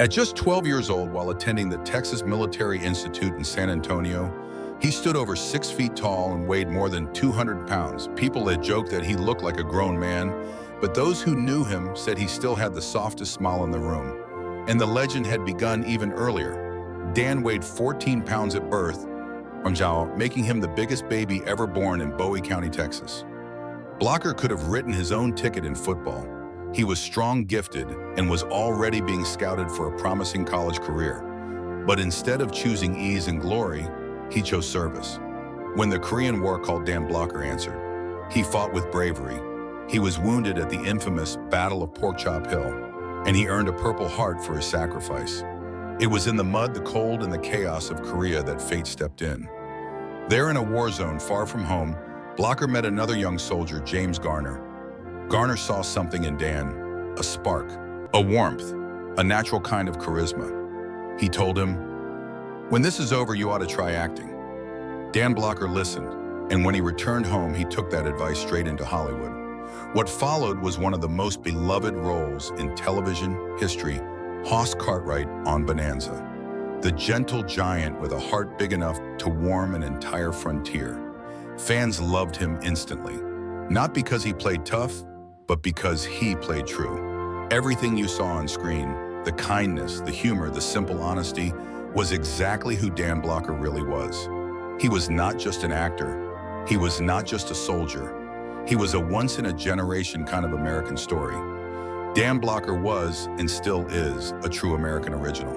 At just 12 years old, while attending the Texas Military Institute in San Antonio, he stood over 6 feet tall and weighed more than 200 pounds. People had joked that he looked like a grown man, but those who knew him said he still had the softest smile in the room. And the legend had begun even earlier. Dan weighed 14 pounds at birth, making him the biggest baby ever born in Bowie County, Texas. Blocker could have written his own ticket in football. He was strong, gifted, and was already being scouted for a promising college career. But instead of choosing ease and glory, he chose service. When the Korean War called, Dan Blocker answered. He fought with bravery. He was wounded at the infamous Battle of Pork Chop Hill, and he earned a Purple Heart for his sacrifice. It was in the mud, the cold, and the chaos of Korea that fate stepped in. There in a war zone far from home, Blocker met another young soldier, James Garner. Garner saw something in Dan, a spark, a warmth, a natural kind of charisma. He told him, "When this is over, you ought to try acting." Dan Blocker listened, and when he returned home, he took that advice straight into Hollywood. What followed was one of the most beloved roles in television history, Hoss Cartwright on Bonanza, the gentle giant with a heart big enough to warm an entire frontier. Fans loved him instantly, not because he played tough, but because he played true. Everything you saw on screen, the kindness, the humor, the simple honesty, was exactly who Dan Blocker really was. He was not just an actor. He was not just a soldier. He was a once-in-a-generation kind of American story. Dan Blocker was, and still is, a true American original.